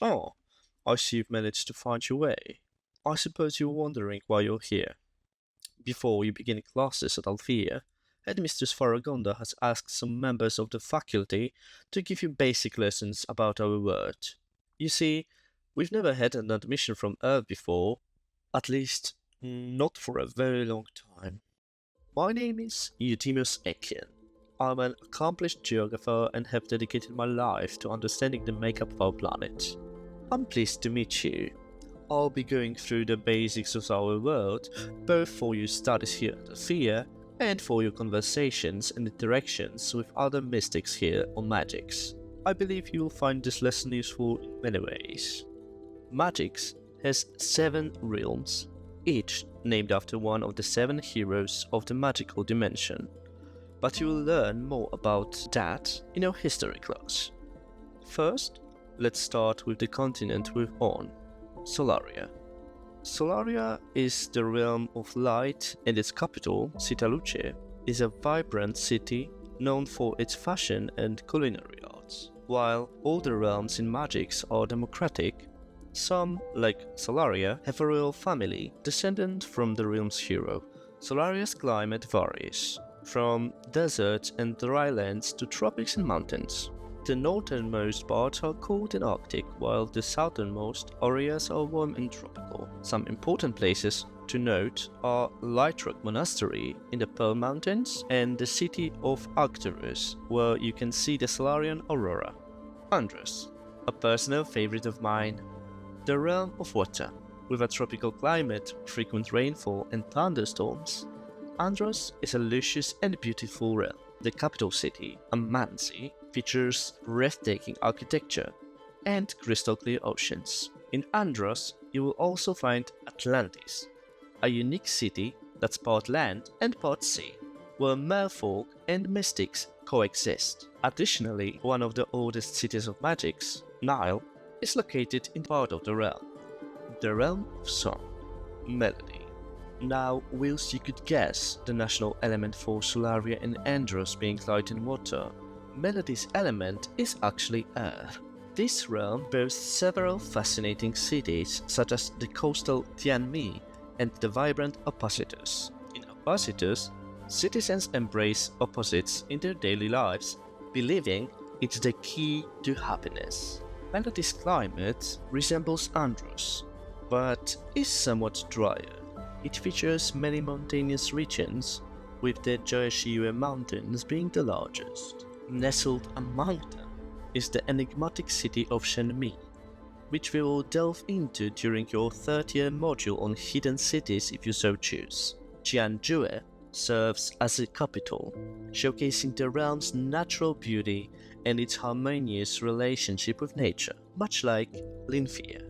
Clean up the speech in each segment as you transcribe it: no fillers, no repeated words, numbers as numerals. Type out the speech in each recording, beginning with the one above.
Oh, I see you've managed to find your way. I suppose you're wondering why you're here. Before you begin classes at Alfea, Headmistress Faragonda has asked some members of the faculty to give you basic lessons about our world. You see, we've never had an admission from Earth before, at least not for a very long time. My name is Eudemos Echion. I'm an accomplished geographer and have dedicated my life to understanding the makeup of our planet. I'm pleased to meet you. I'll be going through the basics of our world, both for your studies here at Althea and for your conversations and interactions with other mystics here on Magix. I believe you will find this lesson useful in many ways. Magix has 7 realms, each named after one of the 7 heroes of the magical dimension, but you will learn more about that in our history class. First, let's start with the continent we're on, Solaria. Solaria is the realm of light, and its capital, Citaluce, is a vibrant city known for its fashion and culinary arts. While all the realms in Magix are democratic, some, like Solaria, have a royal family descendant from the realm's hero. Solaria's climate varies, from deserts and dry lands to tropics and mountains. The northernmost parts are cold and arctic, while the southernmost areas are warm and tropical. Some important places to note are Light Rock Monastery in the Pearl Mountains and the city of Arcturus, where you can see the Solarian aurora. Andros, a personal favorite of mine. The realm of water. With a tropical climate, frequent rainfall and thunderstorms, Andros is a luscious and beautiful realm. The capital city, Amanzi, features breathtaking architecture and crystal-clear oceans. In Andros, you will also find Atlantis, a unique city that's part land and part sea, where merfolk and mystics coexist. Additionally, one of the oldest cities of Magix, Nile, is located in part of the realm of song, melody. Now, whilst you could guess the national element for Solaria and Andros being light and water, Melody's element is actually earth. This realm boasts several fascinating cities such as the coastal Tianmi and the vibrant Oppositus. In Oppositus, citizens embrace opposites in their daily lives, believing it's the key to happiness. Melody's climate resembles Andros, but is somewhat drier. It features many mountainous regions, with the Joeshue Mountains being the largest. Nestled among them is the enigmatic city of Shenmi, which we will delve into during your 3rd-year module on hidden cities if you so choose. Jianzhou serves as a capital, showcasing the realm's natural beauty and its harmonious relationship with nature, much like Linfia.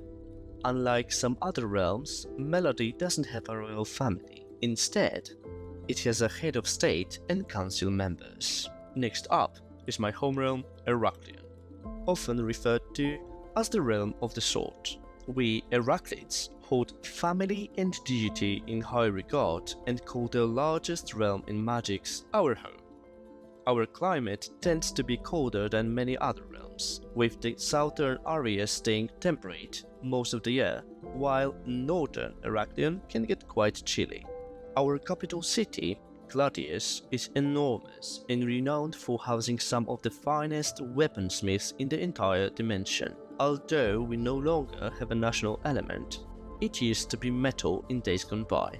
Unlike some other realms, Melody doesn't have a royal family. Instead, it has a head of state and council members. Next up is my home realm, Heraklion, often referred to as the realm of the sword. We Heraklids hold family and deity in high regard and call the largest realm in Magix our home. Our climate tends to be colder than many other realms, with the southern areas staying temperate most of the year, while northern Heraklion can get quite chilly. Our capital city, Gladius, is enormous and renowned for housing some of the finest weaponsmiths in the entire dimension. Although we no longer have a national element, it used to be metal in days gone by.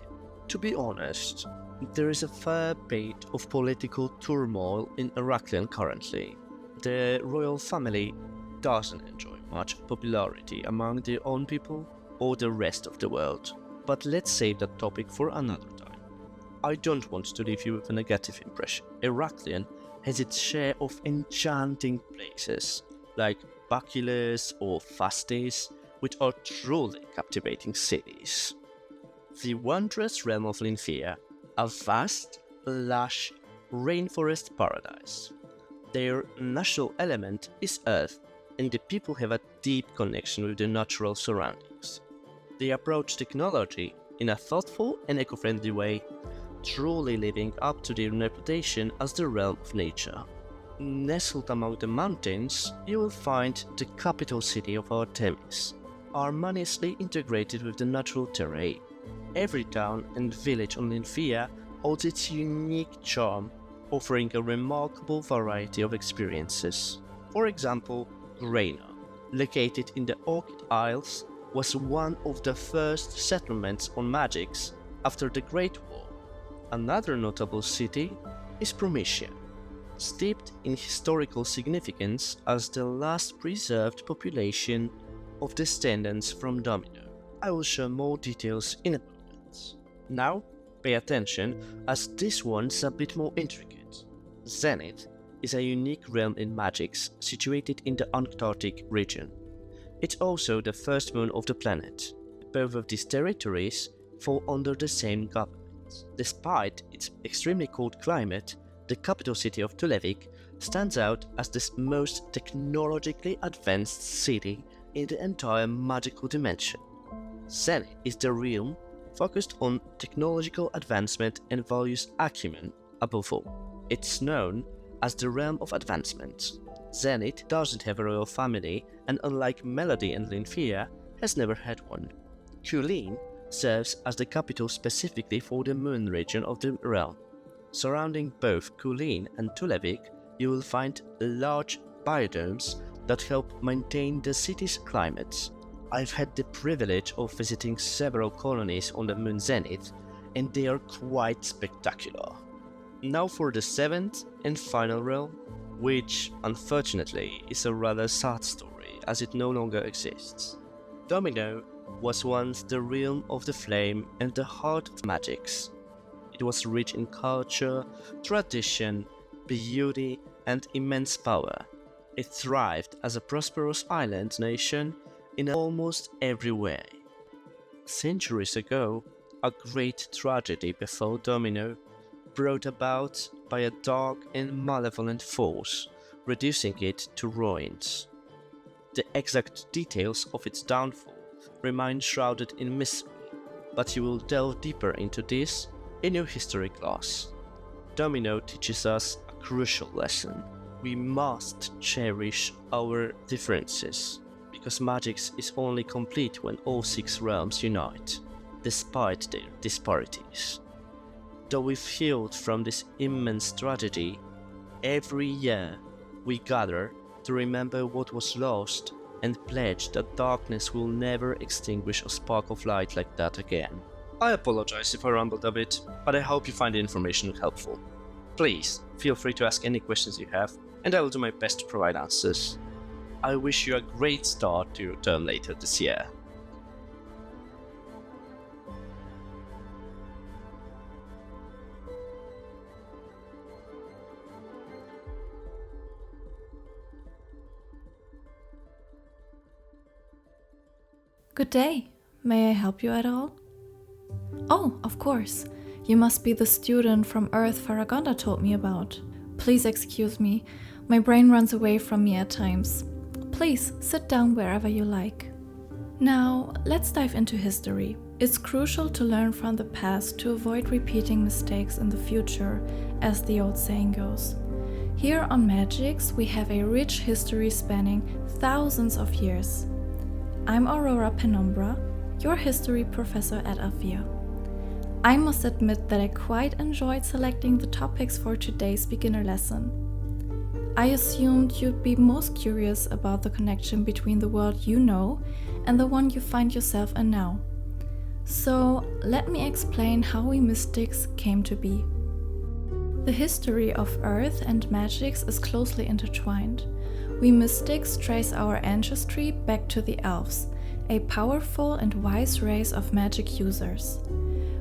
To be honest, there is a fair bit of political turmoil in Heraklion currently. The royal family doesn't enjoy much popularity among their own people or the rest of the world, but let's save that topic for another time. I don't want to leave you with a negative impression. Heraklion has its share of enchanting places, like Baculus or Fastis, which are truly captivating cities. The wondrous realm of Linfia, a vast, lush rainforest paradise. Their national element is earth, and the people have a deep connection with their natural surroundings. They approach technology in a thoughtful and eco-friendly way, truly living up to their reputation as the realm of nature. Nestled among the mountains, you will find the capital city of Artemis, harmoniously integrated with the natural terrain. Every town and village on Alfea holds its unique charm, offering a remarkable variety of experiences. For example, Reina, located in the Orchid Isles, was one of the first settlements on Magix after the Great War. Another notable city is Prometia, steeped in historical significance as the last preserved population of descendants from Domino. I will share more details in a moment. Now, pay attention as this one's a bit more intricate. Zenith is a unique realm in Magix situated in the Antarctic region. It's also the first moon of the planet. Both of these territories fall under the same government. Despite its extremely cold climate, the capital city of Tulevik stands out as the most technologically advanced city in the entire magical dimension. Zenith is the realm focused on technological advancement and values acumen above all. It's known as the realm of advancement. Zenith doesn't have a royal family, and unlike Melody and Lynthea, has never had one. Kulin serves as the capital specifically for the moon region of the realm. Surrounding both Kulin and Tulevik, you will find large biodomes that help maintain the city's climate. I've had the privilege of visiting several colonies on the moon Zenith, and they are quite spectacular. Now for the seventh and final realm, which unfortunately is a rather sad story as it no longer exists. Domino was once the realm of the flame and the heart of Magix. It was rich in culture, tradition, beauty, and immense power. It thrived as a prosperous island nation in almost every way. Centuries ago, a great tragedy befell Domino, brought about by a dark and malevolent force, reducing it to ruins. The exact details of its downfall remain shrouded in mystery, but you will delve deeper into this in your history class. Domino teaches us a crucial lesson. We must cherish our differences, because Magix is only complete when all 6 realms unite, despite their disparities. Though we've healed from this immense tragedy, every year we gather to remember what was lost and pledge that darkness will never extinguish a spark of light like that again. I apologize if I rambled a bit, but I hope you find the information helpful. Please feel free to ask any questions you have, and I will do my best to provide answers. I wish you a great start to your term later this year. Good day. May I help you at all? Oh, of course. You must be the student from Earth Faragonda told me about. Please excuse me. My brain runs away from me at times. Please sit down wherever you like. Now, let's dive into history. It's crucial to learn from the past to avoid repeating mistakes in the future, as the old saying goes. Here on Magix, we have a rich history spanning thousands of years. I'm Aurora Penumbra, your history professor at Alfea. I must admit that I quite enjoyed selecting the topics for today's beginner lesson. I assumed you'd be most curious about the connection between the world you know and the one you find yourself in now. So let me explain how we mystics came to be. The history of Earth and Magix is closely intertwined. We mystics trace our ancestry back to the elves, a powerful and wise race of magic users.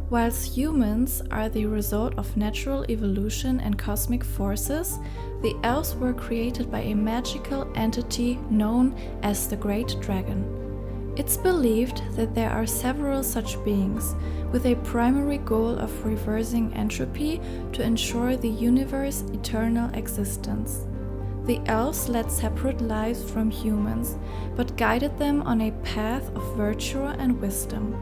Whilst humans are the result of natural evolution and cosmic forces, the elves were created by a magical entity known as the Great Dragon. It's believed that there are several such beings, with a primary goal of reversing entropy to ensure the universe's eternal existence. The elves led separate lives from humans, but guided them on a path of virtue and wisdom.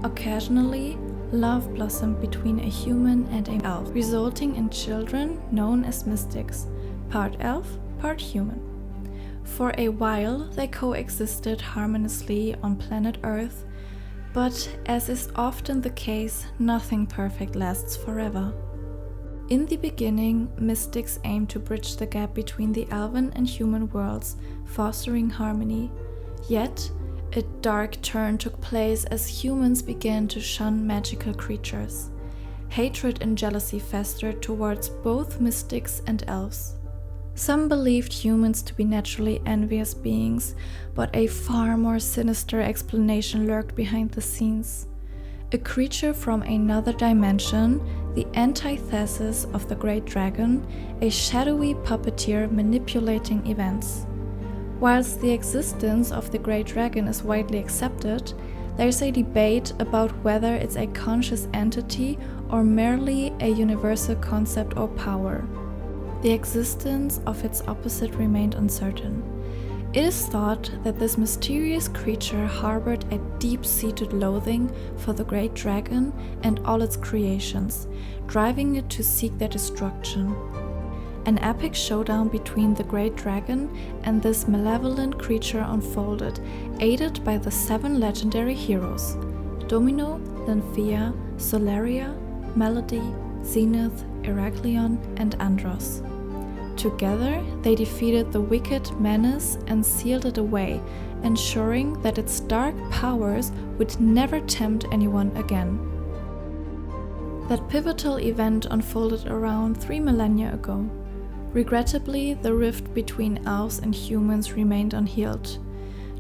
Occasionally, love blossomed between a human and an elf, resulting in children known as mystics. part elf, part human. For a while, they coexisted harmoniously on planet Earth, but as is often the case, nothing perfect lasts forever. In the beginning, mystics aimed to bridge the gap between the elven and human worlds, fostering harmony. Yet, a dark turn took place as humans began to shun magical creatures. Hatred and jealousy festered towards both mystics and elves. Some believed humans to be naturally envious beings, but a far more sinister explanation lurked behind the scenes. A creature from another dimension, the antithesis of the Great Dragon, a shadowy puppeteer manipulating events. Whilst the existence of the Great Dragon is widely accepted, there's a debate about whether it's a conscious entity or merely a universal concept or power. The existence of its opposite remained uncertain. It is thought that this mysterious creature harbored a deep-seated loathing for the Great Dragon and all its creations, driving it to seek their destruction. An epic showdown between the Great Dragon and this malevolent creature unfolded, aided by the 7 legendary heroes: Domino, Alfea, Solaria, Melody, Zenith, Heraklion, and Andros. Together, they defeated the wicked menace and sealed it away, ensuring that its dark powers would never tempt anyone again. That pivotal event unfolded around 3 millennia ago. Regrettably, the rift between elves and humans remained unhealed.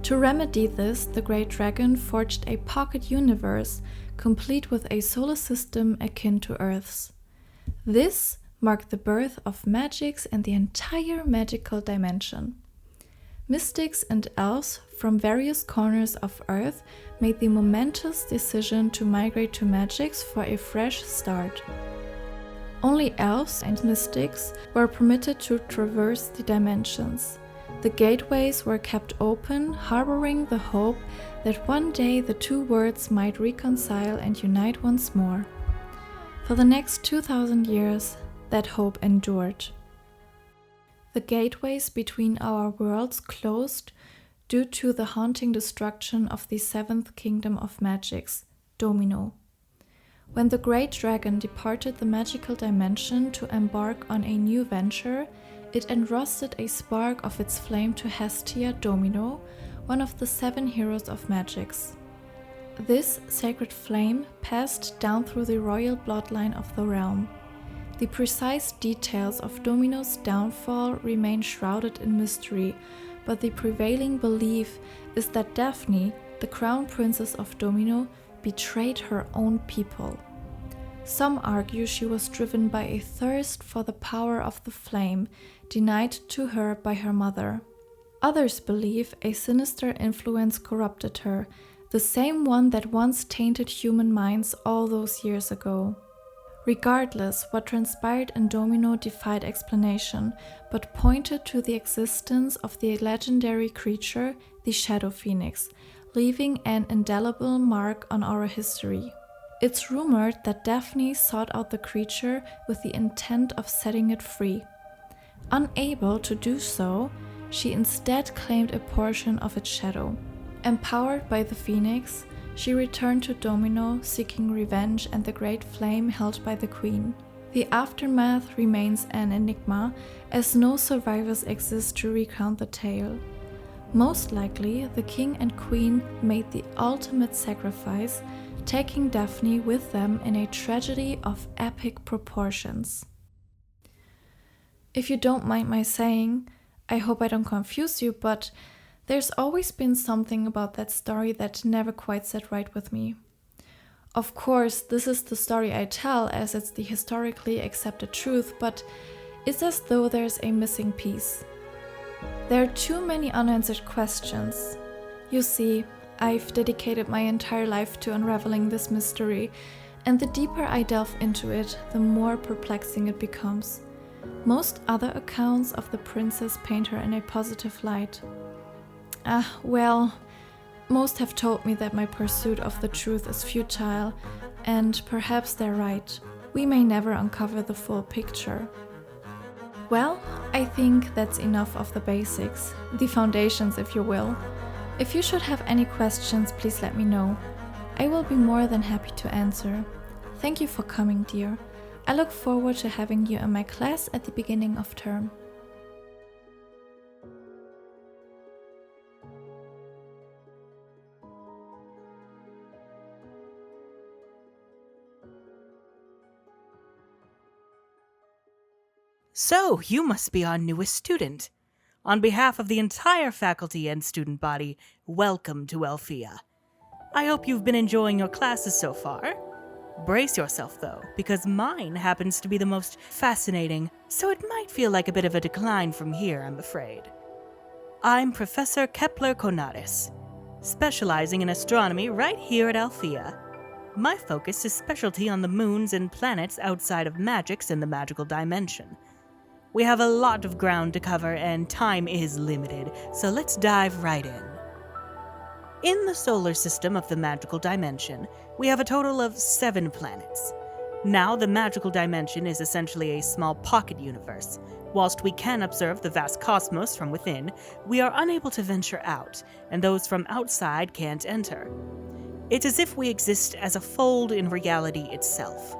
To remedy this, the Great Dragon forged a pocket universe, complete with a solar system akin to Earth's. This marked the birth of Magix and the entire magical dimension. Mystics and elves from various corners of Earth made the momentous decision to migrate to Magix for a fresh start. Only elves and mystics were permitted to traverse the dimensions. The gateways were kept open, harboring the hope that one day the two worlds might reconcile and unite once more. For the next 2,000 years, that hope endured. The gateways between our worlds closed due to the haunting destruction of the 7th kingdom of Magix, Domino. When the Great Dragon departed the magical dimension to embark on a new venture, it entrusted a spark of its flame to Hestia Domino, one of the 7 heroes of Magix. This sacred flame passed down through the royal bloodline of the realm. The precise details of Domino's downfall remain shrouded in mystery, but the prevailing belief is that Daphne, the crown princess of Domino, betrayed her own people. Some argue she was driven by a thirst for the power of the flame, denied to her by her mother. Others believe a sinister influence corrupted her, the same one that once tainted human minds all those years ago. Regardless, what transpired in Domino defied explanation, but pointed to the existence of the legendary creature, the Shadow Phoenix, leaving an indelible mark on our history. It's rumored that Daphne sought out the creature with the intent of setting it free. Unable to do so, she instead claimed a portion of its shadow. Empowered by the Phoenix, she returned to Domino, seeking revenge and the great flame held by the Queen. The aftermath remains an enigma, as no survivors exist to recount the tale. Most likely, the King and Queen made the ultimate sacrifice, taking Daphne with them in a tragedy of epic proportions. If you don't mind my saying, I hope I don't confuse you, but there's always been something about that story that never quite sat right with me. Of course, this is the story I tell as it's the historically accepted truth, but it's as though there's a missing piece. There are too many unanswered questions. You see, I've dedicated my entire life to unraveling this mystery, and the deeper I delve into it, the more perplexing it becomes. Most other accounts of the princess paint her in a positive light. Well, most have told me that my pursuit of the truth is futile, and perhaps they're right. We may never uncover the full picture. Well, I think that's enough of the basics, the foundations if you will. If you should have any questions, please let me know. I will be more than happy to answer. Thank you for coming, dear. I look forward to having you in my class at the beginning of term. So, you must be our newest student. On behalf of the entire faculty and student body, welcome to Alfea. I hope you've been enjoying your classes so far. Brace yourself, though, because mine happens to be the most fascinating, so it might feel like a bit of a decline from here, I'm afraid. I'm Professor Kepler Cornares, specializing in astronomy right here at Alfea. My focus is specialty on the moons and planets outside of Magix in the magical dimension. We have a lot of ground to cover and time is limited, so let's dive right in. In the solar system of the magical dimension, we have a total of 7 planets. Now, the magical dimension is essentially a small pocket universe. Whilst we can observe the vast cosmos from within, we are unable to venture out, and those from outside can't enter. It's as if we exist as a fold in reality itself.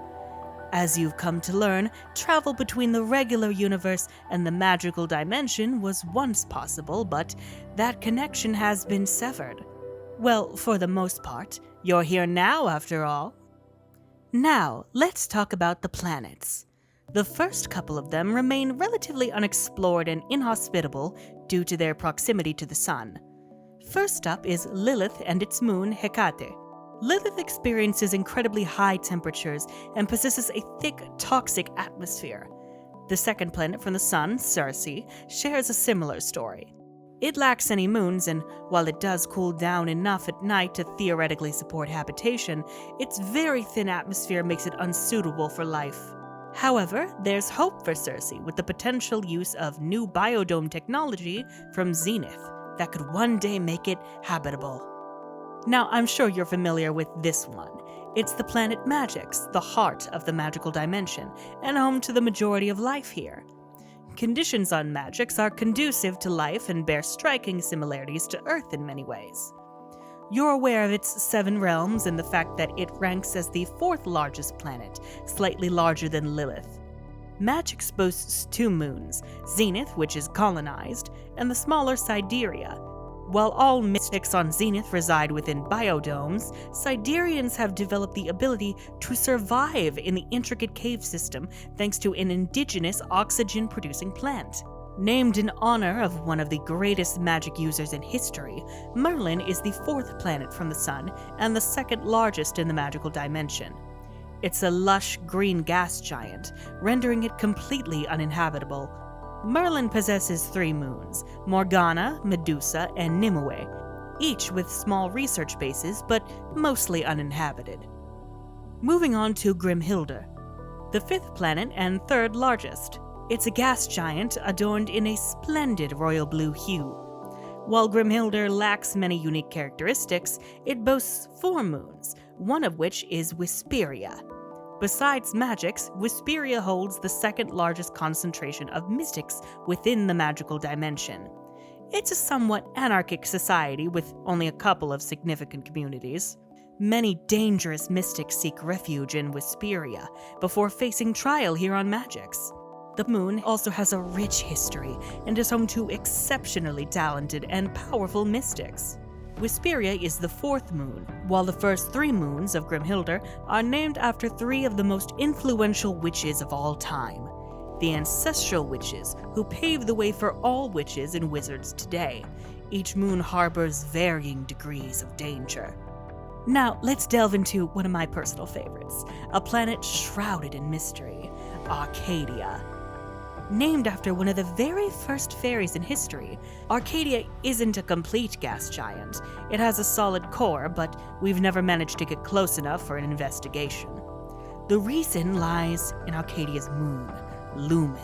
As you've come to learn, travel between the regular universe and the magical dimension was once possible, but that connection has been severed. Well, for the most part, you're here now after all. Now, let's talk about the planets. The first couple of them remain relatively unexplored and inhospitable due to their proximity to the Sun. First up is Lilith and its moon, Hecate. Lilith experiences incredibly high temperatures and possesses a thick, toxic atmosphere. The second planet from the Sun, Circe, shares a similar story. It lacks any moons, and while it does cool down enough at night to theoretically support habitation, its very thin atmosphere makes it unsuitable for life. However, there's hope for Circe with the potential use of new biodome technology from Zenith that could one day make it habitable. Now, I'm sure you're familiar with this one. It's the planet Magix, the heart of the magical dimension, and home to the majority of life here. Conditions on Magix are conducive to life and bear striking similarities to Earth in many ways. You're aware of its 7 realms and the fact that it ranks as the 4th largest planet, slightly larger than Lilith. Magix boasts 2 moons, Zenith, which is colonized, and the smaller Sidereal. While all mystics on Zenith reside within biodomes, Siderians have developed the ability to survive in the intricate cave system thanks to an indigenous oxygen-producing plant. Named in honor of one of the greatest magic users in history, Merlin is the 4th planet from the Sun and the 2nd largest in the magical dimension. It's a lush green gas giant, rendering it completely uninhabitable. Merlin possesses 3 moons, Morgana, Medusa, and Nimue, each with small research bases but mostly uninhabited. Moving on to Grimhilda, the 5th planet and 3rd largest. It's a gas giant adorned in a splendid royal blue hue. While Grimhilda lacks many unique characteristics, it boasts 4 moons, one of which is Wisperia. Besides Magix, Wisperia holds the 2nd largest concentration of mystics within the magical dimension. It's a somewhat anarchic society with only a couple of significant communities. Many dangerous mystics seek refuge in Wisperia before facing trial here on Magix. The moon also has a rich history and is home to exceptionally talented and powerful mystics. Wisperia is the 4th moon, while the first 3 moons of Grimhilda are named after 3 of the most influential witches of all time. The ancestral witches, who paved the way for all witches and wizards today. Each moon harbors varying degrees of danger. Now, let's delve into one of my personal favorites, a planet shrouded in mystery, Arcadia. Named after one of the very first fairies in history, Arcadia isn't a complete gas giant. It has a solid core, but we've never managed to get close enough for an investigation. The reason lies in Arcadia's moon, Lumen.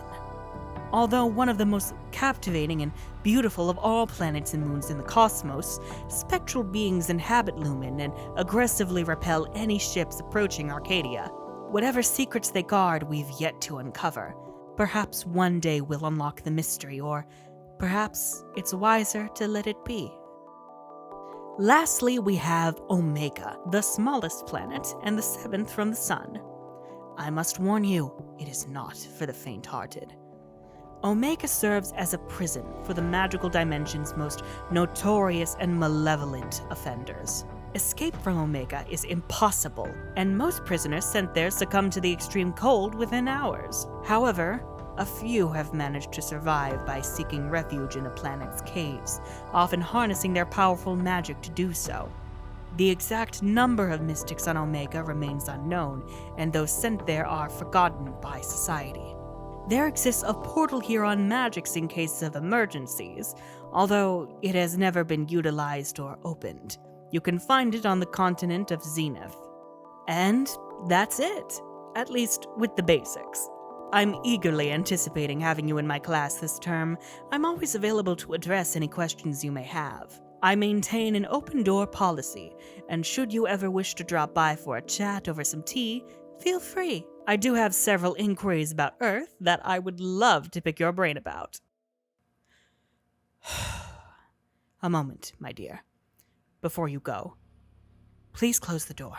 Although one of the most captivating and beautiful of all planets and moons in the cosmos, spectral beings inhabit Lumen and aggressively repel any ships approaching Arcadia. Whatever secrets they guard, we've yet to uncover. Perhaps one day we'll unlock the mystery, or perhaps it's wiser to let it be. Lastly, we have Omega, the smallest planet and the 7th from the Sun. I must warn you, it is not for the faint-hearted. Omega serves as a prison for the magical dimension's most notorious and malevolent offenders. Escape from Omega is impossible, and most prisoners sent there succumb to the extreme cold within hours. However, a few have managed to survive by seeking refuge in the planet's caves, often harnessing their powerful magic to do so. The exact number of mystics on Omega remains unknown, and those sent there are forgotten by society. There exists a portal here on Magix in case of emergencies, although it has never been utilized or opened. You can find it on the continent of Zenith. And that's it, at least with the basics. I'm eagerly anticipating having you in my class this term. I'm always available to address any questions you may have. I maintain an open-door policy, and should you ever wish to drop by for a chat over some tea, feel free. I do have several inquiries about Earth that I would love to pick your brain about. A moment, my dear. Before you go, please close the door.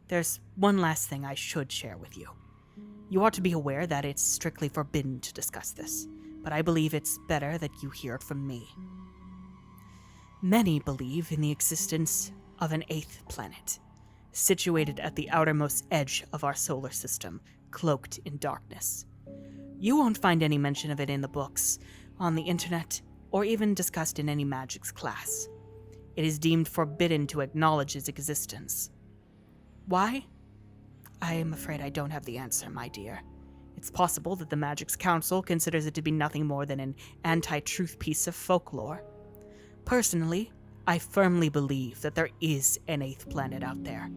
There's one last thing I should share with you. You ought to be aware that it's strictly forbidden to discuss this, but I believe it's better that you hear it from me. Many believe in the existence of an 8th planet, situated at the outermost edge of our solar system, cloaked in darkness. You won't find any mention of it in the books, on the internet, or even discussed in any Magix class. It is deemed forbidden to acknowledge its existence. Why? I am afraid I don't have the answer, my dear. It's possible that the Magix Council considers it to be nothing more than an anti-truth piece of folklore. Personally, I firmly believe that there is an 8th planet out there,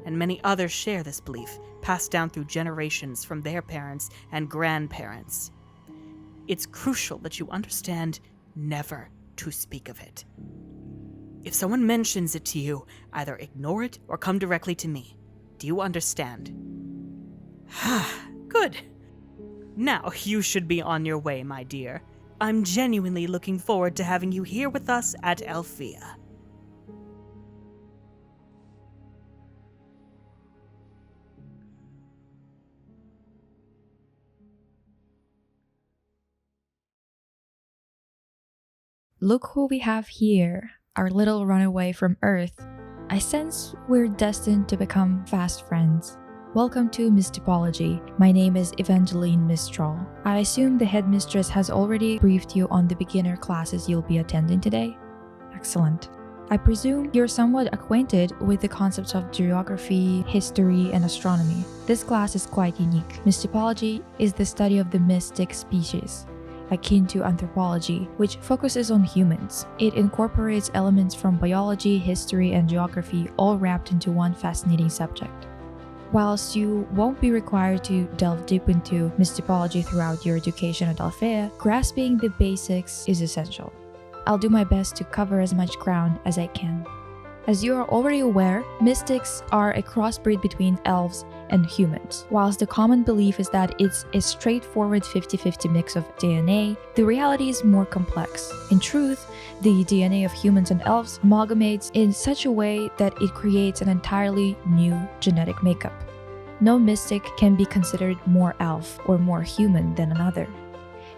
and many others share this belief, passed down through generations from their parents and grandparents. It's crucial that you understand never to speak of it. If someone mentions it to you, either ignore it or come directly to me. Do you understand? Good. Now you should be on your way, my dear. I'm genuinely looking forward to having you here with us at Alfea. Look who we have here, our little runaway from Earth. I sense we're destined to become fast friends. Welcome to Mystipology. My name is Evangeline Mistral. I assume the headmistress has already briefed you on the beginner classes you'll be attending today? Excellent. I presume you're somewhat acquainted with the concepts of geography, history, and astronomy. This class is quite unique. Mystipology is the study of the mystic species, akin to anthropology, which focuses on humans. It incorporates elements from biology, history, and geography, all wrapped into one fascinating subject. Whilst you won't be required to delve deep into Mystipology throughout your education at Alfea, grasping the basics is essential. I'll do my best to cover as much ground as I can. As you are already aware, mystics are a crossbreed between elves and humans. Whilst the common belief is that it's a straightforward 50-50 mix of DNA, the reality is more complex. In truth, the DNA of humans and elves amalgamates in such a way that it creates an entirely new genetic makeup. No mystic can be considered more elf or more human than another.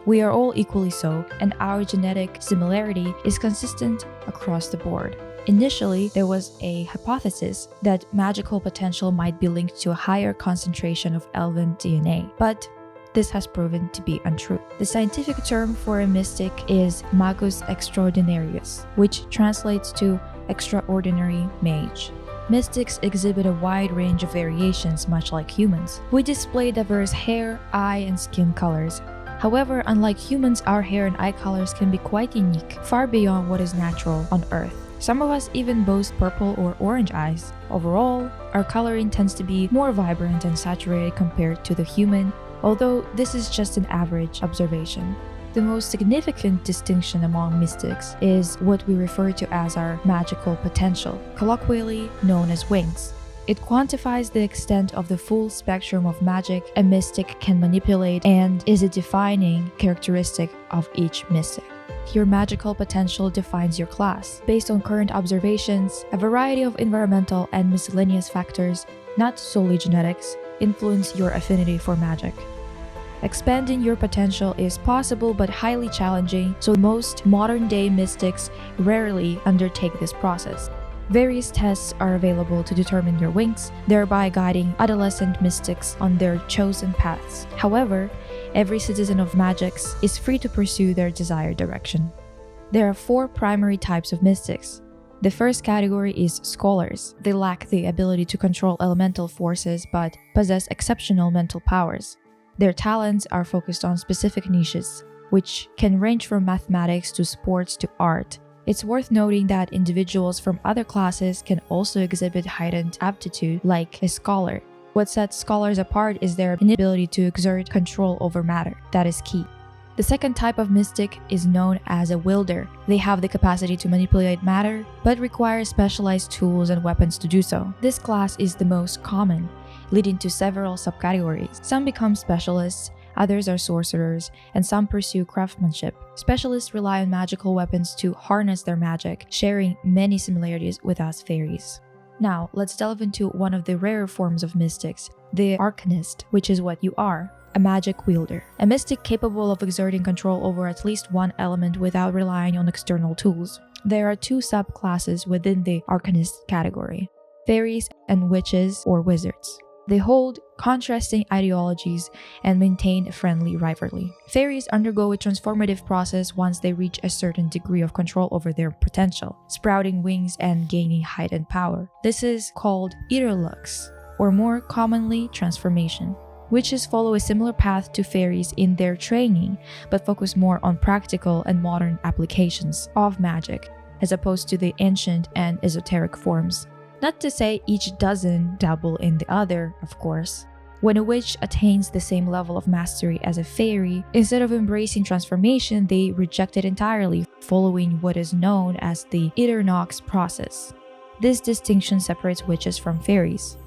We are all equally so, and our genetic similarity is consistent across the board. Initially, there was a hypothesis that magical potential might be linked to a higher concentration of elven DNA, but this has proven to be untrue. The scientific term for a mystic is magus extraordinarius, which translates to extraordinary mage. Mystics exhibit a wide range of variations, much like humans. We display diverse hair, eye, and skin colors. However, unlike humans, our hair and eye colors can be quite unique, far beyond what is natural on Earth. Some of us even boast purple or orange eyes. Overall, our coloring tends to be more vibrant and saturated compared to the human, although this is just an average observation. The most significant distinction among mystics is what we refer to as our magical potential, colloquially known as Winx. It quantifies the extent of the full spectrum of magic a mystic can manipulate and is a defining characteristic of each mystic. Your magical potential defines your class. Based on current observations, a variety of environmental and miscellaneous factors, not solely genetics, influence your affinity for magic. Expanding your potential is possible but highly challenging, so most modern-day mystics rarely undertake this process. Various tests are available to determine your Winx, thereby guiding adolescent mystics on their chosen paths. However, every citizen of Magix is free to pursue their desired direction. There are 4 primary types of mystics. The first category is scholars. They lack the ability to control elemental forces but possess exceptional mental powers. Their talents are focused on specific niches, which can range from mathematics to sports to art. It's worth noting that individuals from other classes can also exhibit heightened aptitude, like a scholar. What sets scholars apart is their inability to exert control over matter. That is key. The second type of mystic is known as a wielder. They have the capacity to manipulate matter, but require specialized tools and weapons to do so. This class is the most common, leading to several subcategories. Some become specialists, others are sorcerers, and some pursue craftsmanship. Specialists rely on magical weapons to harness their magic, sharing many similarities with us fairies. Now, let's delve into one of the rarer forms of mystics, the Arcanist, which is what you are, a magic wielder. A mystic capable of exerting control over at least one element without relying on external tools. There are 2 subclasses within the Arcanist category, fairies and witches or wizards. They hold contrasting ideologies and maintain a friendly rivalry. Fairies undergo a transformative process once they reach a certain degree of control over their potential, sprouting wings and gaining heightened power. This is called Etherlux, or more commonly, transformation. Witches follow a similar path to fairies in their training, but focus more on practical and modern applications of magic, as opposed to the ancient and esoteric forms. Not to say each doesn't dabble in the other, of course. When a witch attains the same level of mastery as a fairy, instead of embracing transformation, they reject it entirely, following what is known as the Eternox process. This distinction separates witches from fairies.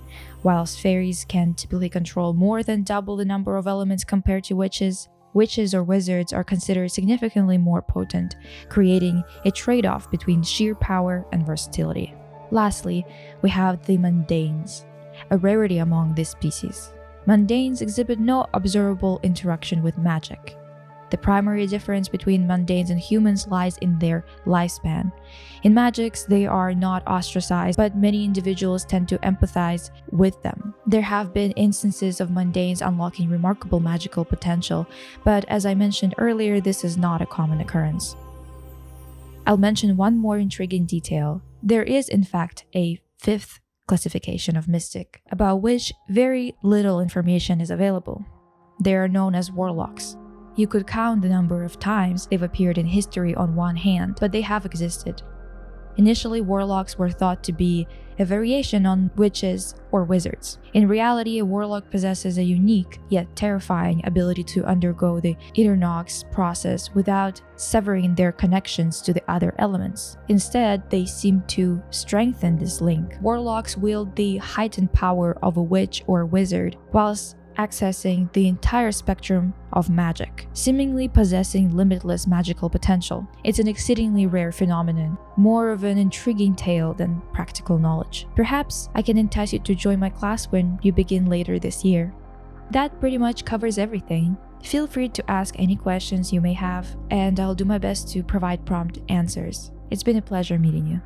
Whilst fairies can typically control more than double the number of elements compared to witches, witches or wizards are considered significantly more potent, creating a trade-off between sheer power and versatility. Lastly, we have the mundanes, a rarity among this species. Mundanes exhibit no observable interaction with magic. The primary difference between mundanes and humans lies in their lifespan. In Magix, they are not ostracized, but many individuals tend to empathize with them. There have been instances of mundanes unlocking remarkable magical potential, but as I mentioned earlier, this is not a common occurrence. I'll mention one more intriguing detail. There is, in fact, a 5th classification of mystic, about which very little information is available. They are known as warlocks. You could count the number of times they've appeared in history on one hand, but they have existed. Initially, warlocks were thought to be a variation on witches or wizards. In reality, a warlock possesses a unique, yet terrifying ability to undergo the Eternox process without severing their connections to the other elements. Instead, they seem to strengthen this link. Warlocks wield the heightened power of a witch or wizard, whilst accessing the entire spectrum of magic, seemingly possessing limitless magical potential. It's an exceedingly rare phenomenon, more of an intriguing tale than practical knowledge. Perhaps I can entice you to join my class when you begin later this year. That pretty much covers everything. Feel free to ask any questions you may have, and I'll do my best to provide prompt answers. It's been a pleasure meeting you.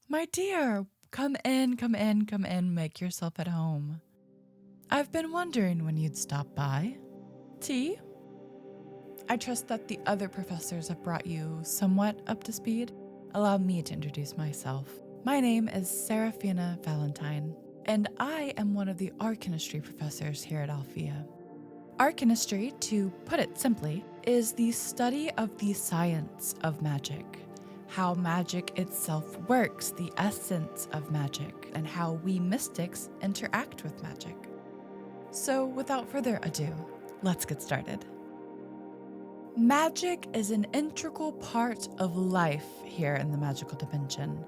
My dear, come in, make yourself at home. I've been wondering when you'd stop by. Tea? I trust that the other professors have brought you somewhat up to speed. Allow me to introduce myself. My name is Serafina Valentine, and I am one of the Arcanistry professors here at Alfea. Arcanistry, to put it simply, is the study of the science of magic. How magic itself works, the essence of magic, and how we mystics interact with magic. So without further ado, let's get started. Magic is an integral part of life here in the magical dimension.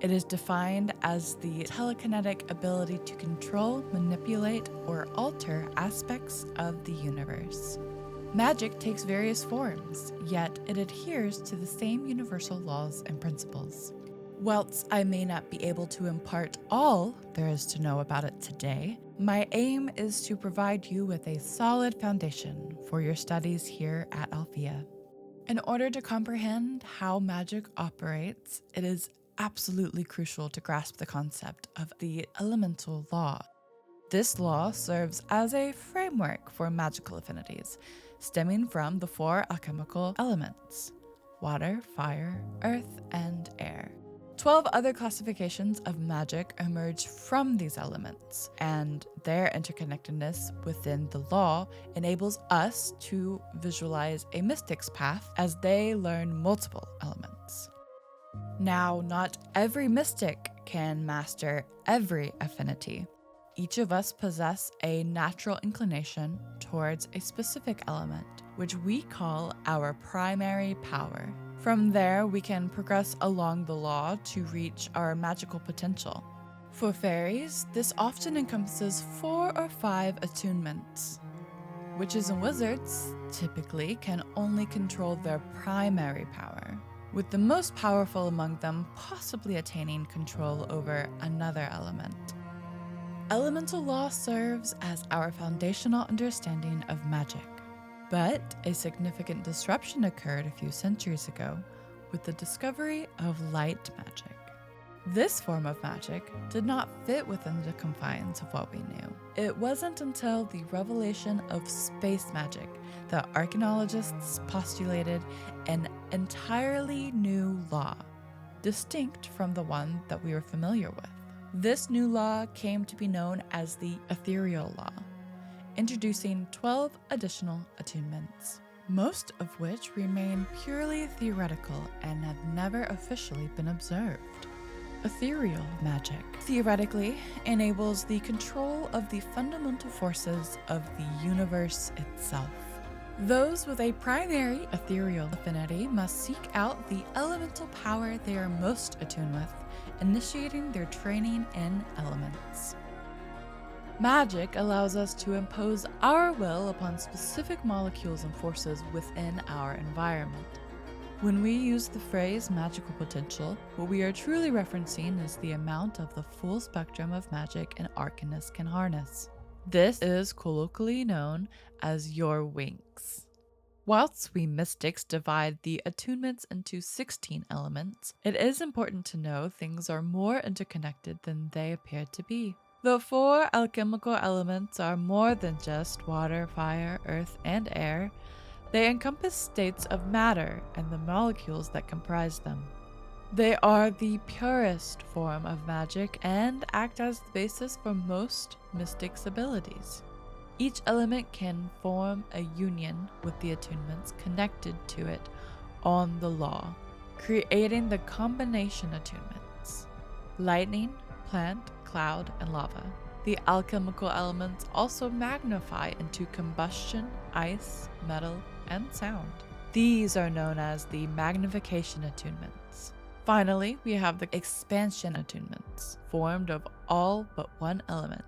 It is defined as the telekinetic ability to control, manipulate, or alter aspects of the universe. Magic takes various forms, yet it adheres to the same universal laws and principles. Whilst I may not be able to impart all there is to know about it today, my aim is to provide you with a solid foundation for your studies here at Alfea. In order to comprehend how magic operates, it is absolutely crucial to grasp the concept of the elemental law. This law serves as a framework for magical affinities, stemming from the 4 alchemical elements: water, fire, earth, and air. 12 other classifications of magic emerge from these elements, and their interconnectedness within the law enables us to visualize a mystic's path as they learn multiple elements. Now, not every mystic can master every affinity. Each of us possess a natural inclination towards a specific element, which we call our primary power. From there, we can progress along the law to reach our magical potential. For fairies, this often encompasses 4 or 5 attunements. Witches and wizards typically can only control their primary power, with the most powerful among them possibly attaining control over another element. Elemental law serves as our foundational understanding of magic. But a significant disruption occurred a few centuries ago with the discovery of light magic. This form of magic did not fit within the confines of what we knew. It wasn't until the revelation of space magic that archaeologists postulated an entirely new law, distinct from the one that we were familiar with. This new law came to be known as the ethereal law, introducing 12 additional attunements, most of which remain purely theoretical and have never officially been observed. Ethereal magic theoretically enables the control of the fundamental forces of the universe itself. Those with a primary ethereal affinity must seek out the elemental power they are most attuned with, initiating their training in elements. Magic allows us to impose our will upon specific molecules and forces within our environment. When we use the phrase magical potential, what we are truly referencing is the amount of the full spectrum of magic an arcanist can harness. This is colloquially known as your Winx. Whilst we mystics divide the attunements into 16 elements, it is important to know things are more interconnected than they appear to be. The 4 alchemical elements are more than just water, fire, earth, and air. They encompass states of matter and the molecules that comprise them. They are the purest form of magic and act as the basis for most mystics' abilities. Each element can form a union with the attunements connected to it on the law, creating the combination attunements: lightning, plant, cloud, and lava. The alchemical elements also magnify into combustion, ice, metal, and sound. These are known as the magnification attunements. Finally, we have the expansion attunements, formed of all but one element.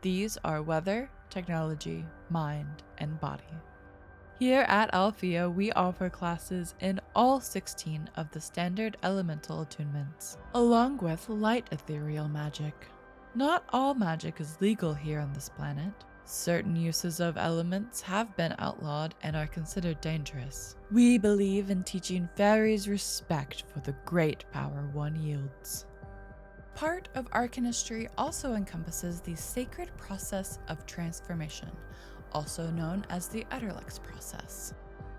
These are weather, technology, mind, and body. Here at Alfea, we offer classes in all 16 of the standard elemental attunements, along with light ethereal magic. Not all magic is legal here on this planet. Certain uses of elements have been outlawed and are considered dangerous. We believe in teaching fairies respect for the great power one yields. Part of Arcanistry also encompasses the sacred process of transformation, also known as the Etterlex process.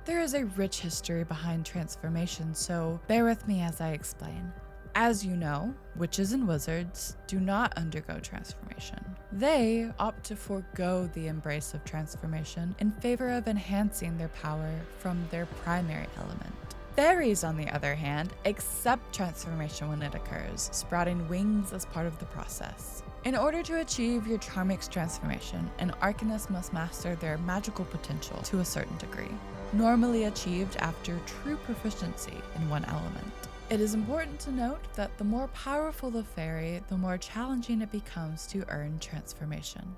There is a rich history behind transformation, so bear with me as I explain. As you know, witches and wizards do not undergo transformation. They opt to forego the embrace of transformation in favor of enhancing their power from their primary element. Fairies, on the other hand, accept transformation when it occurs, sprouting wings as part of the process. In order to achieve your Charmix transformation, an Arcanist must master their magical potential to a certain degree, normally achieved after true proficiency in one element. It is important to note that the more powerful the fairy, the more challenging it becomes to earn transformation.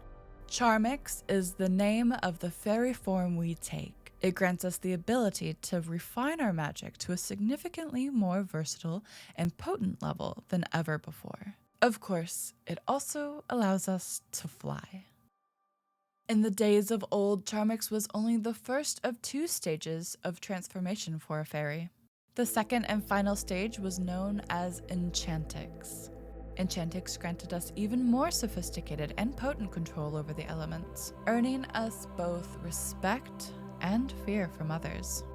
Charmix is the name of the fairy form we take. It grants us the ability to refine our magic to a significantly more versatile and potent level than ever before. Of course, it also allows us to fly. In the days of old, Charmix was only the first of 2 stages of transformation for a fairy. The second and final stage was known as Enchantix. Enchantix granted us even more sophisticated and potent control over the elements, earning us both respect and fear from others.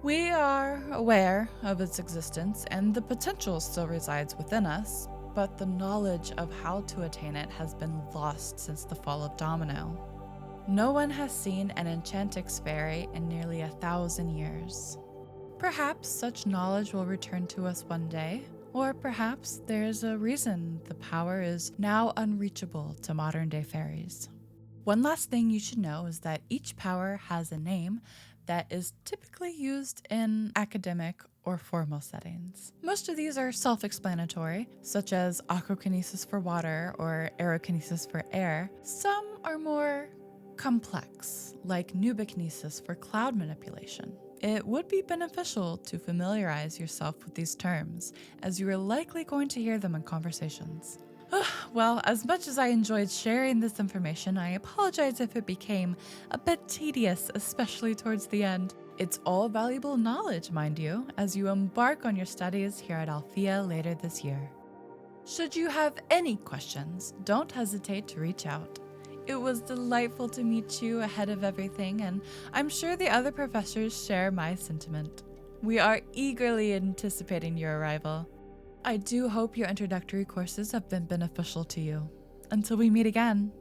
We are aware of its existence and the potential still resides within us, but the knowledge of how to attain it has been lost since the fall of Domino. No one has seen an Enchantix fairy in nearly 1,000 years. Perhaps such knowledge will return to us one day, or perhaps there's a reason the power is now unreachable to modern-day fairies. One last thing you should know is that each power has a name that is typically used in academic or formal settings. Most of these are self-explanatory, such as aquakinesis for water or aerokinesis for air. Some are more complex, like nubikinesis for cloud manipulation. It would be beneficial to familiarize yourself with these terms, as you are likely going to hear them in conversations. Well, as much as I enjoyed sharing this information, I apologize if it became a bit tedious, especially towards the end. It's all valuable knowledge, mind you, as you embark on your studies here at Alfea later this year. Should you have any questions, don't hesitate to reach out. It was delightful to meet you ahead of everything, and I'm sure the other professors share my sentiment. We are eagerly anticipating your arrival. I do hope your introductory courses have been beneficial to you. Until we meet again.